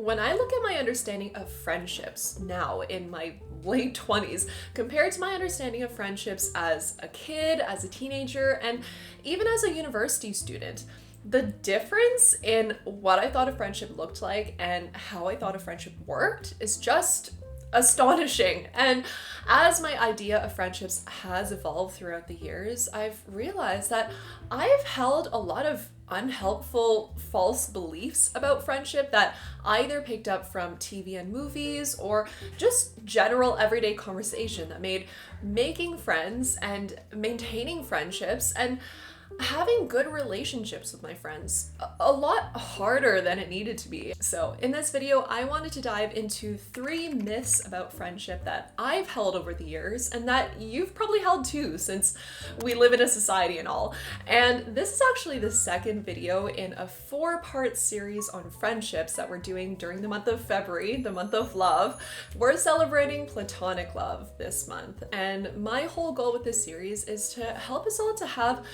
When I look at my understanding of friendships now in my late 20s compared to my understanding of friendships as a kid, as a teenager, and even as a university student, the difference in what I thought a friendship looked like and how I thought a friendship worked is just astonishing. And as my idea of friendships has evolved throughout the years, I've realized that I've held a lot of unhelpful false beliefs about friendship that I either picked up from TV and movies or just general everyday conversation that made making friends and maintaining friendships and having good relationships with my friends a lot harder than it needed to be. So in this video, I wanted to dive into 3 myths about friendship that I've held over the years and that you've probably held too, since we live in a society and all. And this is actually the second video in a 4-part series on friendships that we're doing during the month of February, the month of love. We're celebrating platonic love this month, and my whole goal with this series is to help us all to have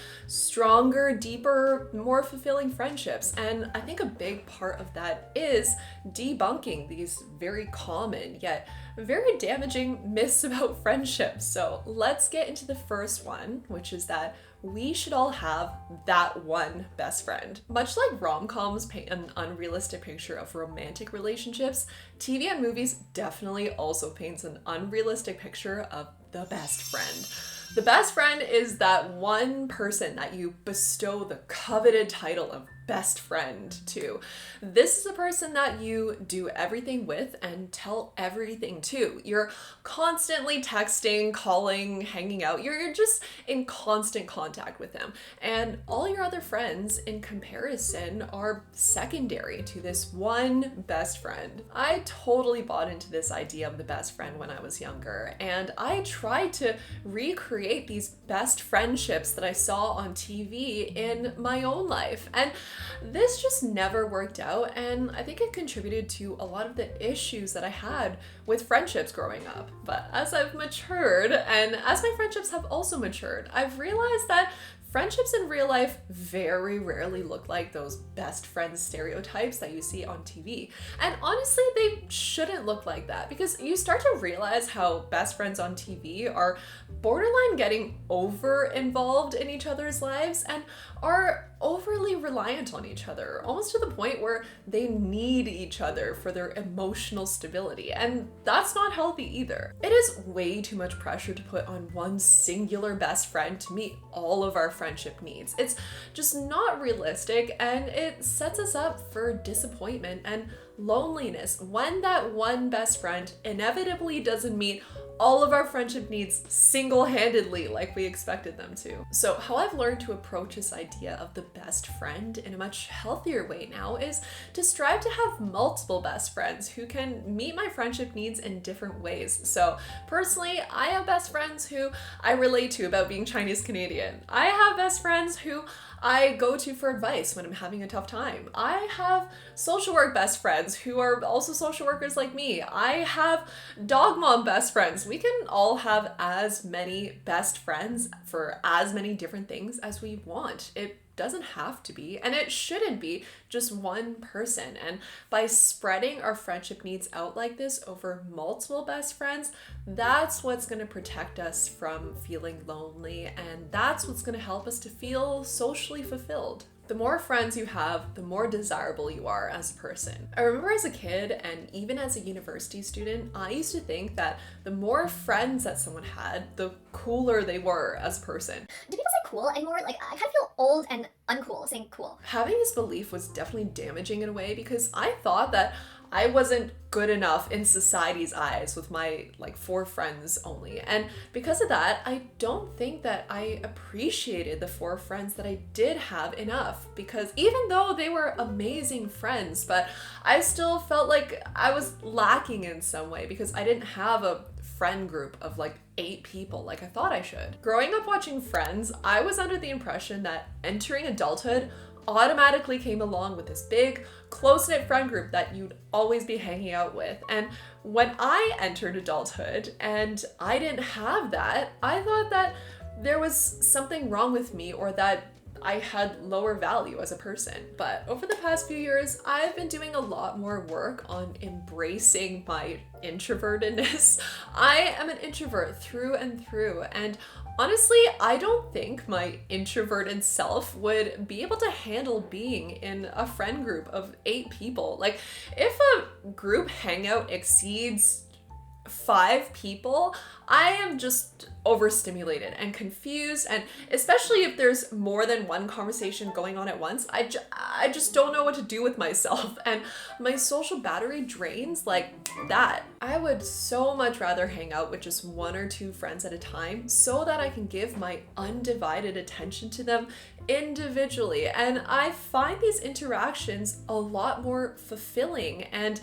stronger, deeper, more fulfilling friendships. And I think a big part of that is debunking these very common yet very damaging myths about friendships. So let's get into the first one, which is that we should all have that one best friend. Much like rom-coms paint an unrealistic picture of romantic relationships, TV and movies definitely also paints an unrealistic picture of the best friend. The best friend is that one person that you bestow the coveted title of best friend to. This is a person that you do everything with and tell everything to. You're constantly texting, calling, hanging out. You're just in constant contact with them. And all your other friends in comparison are secondary to this one best friend. I totally bought into this idea of the best friend when I was younger, and I tried to recreate these best friendships that I saw on TV in my own life. And this just never worked out, and I think it contributed to a lot of the issues that I had with friendships growing up. But as I've matured, and as my friendships have also matured, I've realized that friendships in real life very rarely look like those best friend stereotypes that you see on TV. And honestly, they shouldn't look like that, because you start to realize how best friends on TV are borderline getting over involved in each other's lives and are overly reliant on each other, almost to the point where they need each other for their emotional stability. And that's not healthy either. It is way too much pressure to put on one singular best friend to meet all of our friendship needs. It's just not realistic, and it sets us up for disappointment and loneliness when that one best friend inevitably doesn't meet all of our friendship needs single-handedly like we expected them to. So how I've learned to approach this idea of the best friend in a much healthier way now is to strive to have multiple best friends who can meet my friendship needs in different ways. So personally, I have best friends who I relate to about being Chinese Canadian. I have best friends who I go to for advice when I'm having a tough time. I have social work best friends who are also social workers like me. I have dog mom best friends. We can all have as many best friends for as many different things as we want. It doesn't have to be, and it shouldn't be, just one person. And by spreading our friendship needs out like this over multiple best friends, that's what's going to protect us from feeling lonely, and that's what's going to help us to feel socially fulfilled. The more friends you have, the more desirable you are as a person. I remember as a kid, and even as a university student, I used to think that the more friends that someone had, the cooler they were as a person. Do people say cool anymore? Like, I kind of feel old and uncool saying cool. Having this belief was definitely damaging in a way, because I thought that I wasn't good enough in society's eyes with my 4 friends only. And because of that, I don't think that I appreciated the 4 friends that I did have enough, because even though they were amazing friends, but I still felt like I was lacking in some way because I didn't have a friend group of 8 people like I thought I should. Growing up watching Friends, I was under the impression that entering adulthood automatically came along with this big, close-knit friend group that you'd always be hanging out with. And when I entered adulthood and I didn't have that, I thought that there was something wrong with me, or that I had lower value as a person. But over the past few years, I've been doing a lot more work on embracing my introvertedness. I am an introvert through and through, and honestly, I don't think my introverted self would be able to handle being in a friend group of 8 people. Like, if a group hangout exceeds 5 people, I am just overstimulated and confused, and especially if there's more than one conversation going on at once, I just don't know what to do with myself, and my social battery drains like that. I would so much rather hang out with just 1 or 2 friends at a time so that I can give my undivided attention to them individually, and I find these interactions a lot more fulfilling and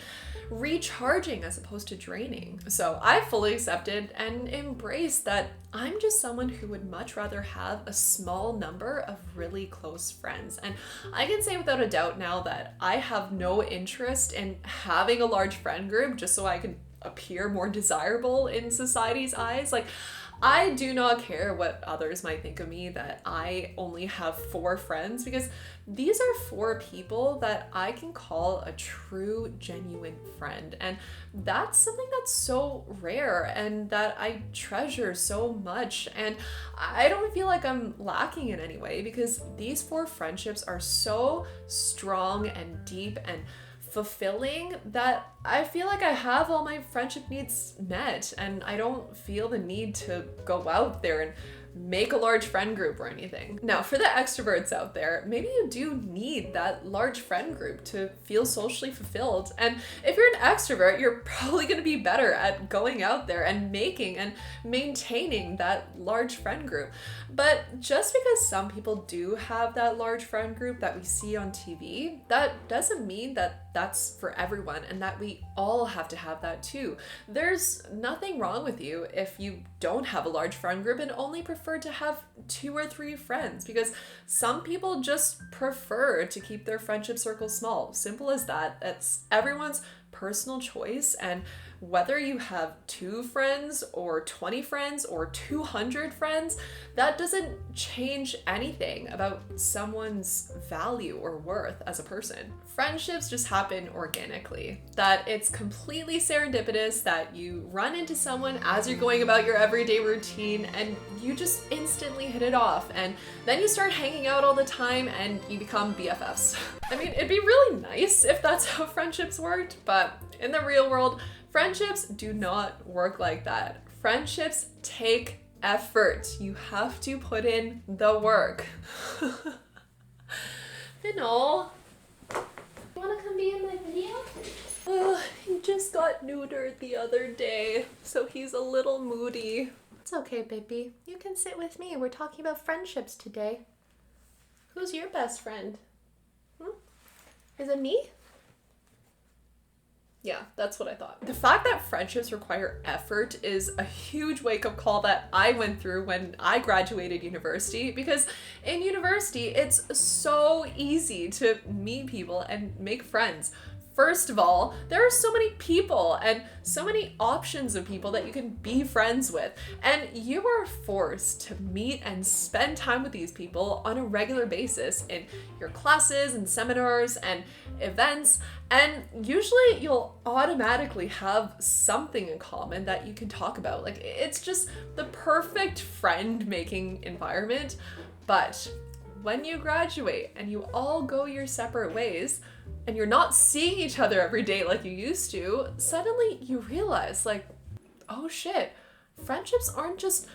recharging as opposed to draining. So I fully accepted and embraced that I'm just someone who would much rather have a small number of really close friends. And I can say without a doubt now that I have no interest in having a large friend group just so I can appear more desirable in society's eyes. Like, I do not care what others might think of me that I only have 4 friends, because these are 4 people that I can call a true, genuine friend. And that's something that's so rare and that I treasure so much. And I don't feel like I'm lacking in any way, because these 4 friendships are so strong and deep and fulfilling that I feel like I have all my friendship needs met, and I don't feel the need to go out there and make a large friend group or anything. Now, for the extroverts out there, maybe you do need that large friend group to feel socially fulfilled. And if you're an extrovert, you're probably going to be better at going out there and making and maintaining that large friend group. But just because some people do have that large friend group that we see on TV, that doesn't mean that that's for everyone and that we all have to have that too. There's nothing wrong with you if you don't have a large friend group and only prefer to have 2 or 3 friends, because some people just prefer to keep their friendship circle small. Simple as that. That's everyone's personal choice, and whether you have 2 friends or 20 friends or 200 friends, that doesn't change anything about someone's value or worth as a person. Friendships just happen organically, that it's completely serendipitous, that you run into someone as you're going about your everyday routine and you just instantly hit it off, and then you start hanging out all the time and you become BFFs. I mean, it'd be really nice if that's how friendships worked, but in the real world, friendships do not work like that. Friendships take effort. You have to put in the work. Vinol, you wanna come be in my video? He just got neutered the other day, so he's a little moody. It's okay, baby. You can sit with me. We're talking about friendships today. Who's your best friend? Is it me? Yeah, that's what I thought. The fact that friendships require effort is a huge wake-up call that I went through when I graduated university, because in university, it's so easy to meet people and make friends. First of all, there are so many people and so many options of people that you can be friends with, and you are forced to meet and spend time with these people on a regular basis in your classes and seminars and events, and usually you'll automatically have something in common that you can talk about. Like, it's just the perfect friend-making environment. But when you graduate and you all go your separate ways, and you're not seeing each other every day like you used to, suddenly you realize, like, oh shit, friendships aren't just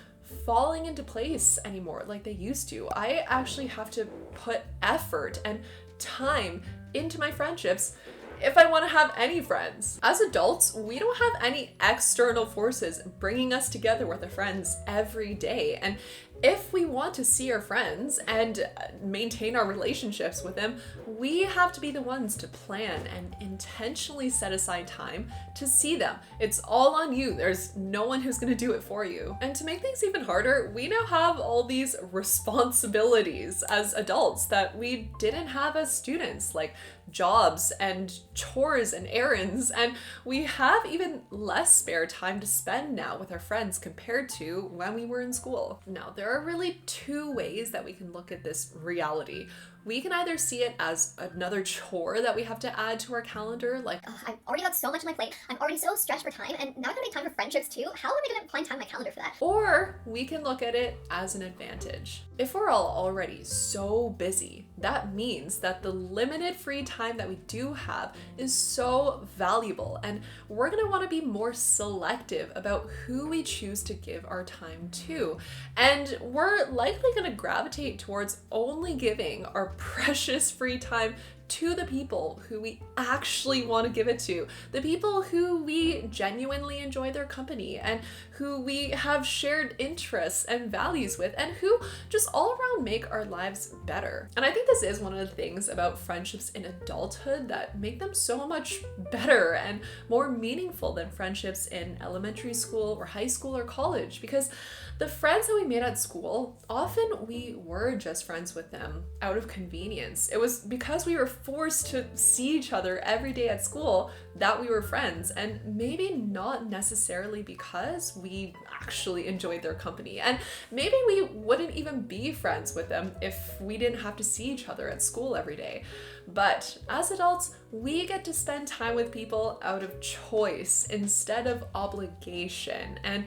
falling into place anymore like they used to. I actually have to put effort and time into my friendships if I want to have any friends. As adults, we don't have any external forces bringing us together with our friends every day. And if we want to see our friends and maintain our relationships with them, we have to be the ones to plan and intentionally set aside time to see them. It's all on you. There's no one who's going to do it for you. And to make things even harder, we now have all these responsibilities as adults that we didn't have as students, like jobs and chores and errands, and we have even less spare time to spend now with our friends compared to when we were in school. Now, there there are really two ways that we can look at this reality. We can either see it as another chore that we have to add to our calendar, like, I've already got so much on my plate, I'm already so stretched for time, and now I gotta make time for friendships too. How am I gonna find time in my calendar for that? or we can look at it as an advantage. If we're all already so busy, that means that the limited free time that we do have is so valuable, and we're gonna wanna be more selective about who we choose to give our time to. And we're likely gonna gravitate towards only giving our precious free time to the people who we actually want to give it to, the people who we genuinely enjoy their company and who we have shared interests and values with, and who just all around make our lives better. And I think this is one of the things about friendships in adulthood that make them so much better and more meaningful than friendships in elementary school or high school or college, because the friends that we made at school, often we were just friends with them out of convenience. It was because we were forced to see each other every day at school that we were friends, and maybe not necessarily because we actually enjoyed their company. And maybe we wouldn't even be friends with them if we didn't have to see each other at school every day. But as adults, we get to spend time with people out of choice instead of obligation. And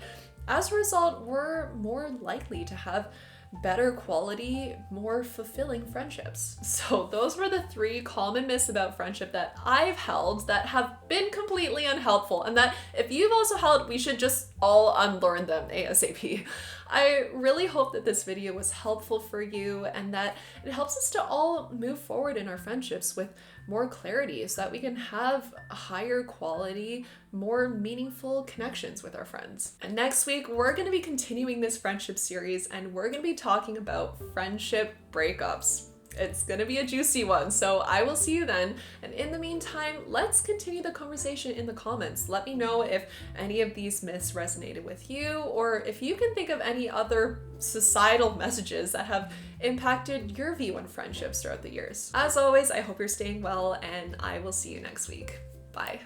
as a result, we're more likely to have better quality, more fulfilling friendships. So those were the 3 common myths about friendship that I've held that have been completely unhelpful, and that if you've also held, we should just all unlearn them ASAP. I really hope that this video was helpful for you and that it helps us to all move forward in our friendships with more clarity so that we can have higher quality, more meaningful connections with our friends. And next week, we're going to be continuing this friendship series, and we're going to be talking about friendship breakups. It's gonna be a juicy one, so I will see you then. And in the meantime, let's continue the conversation in the comments. Let me know if any of these myths resonated with you, or if you can think of any other societal messages that have impacted your view on friendships throughout the years. As always, I hope you're staying well, and I will see you next week. Bye.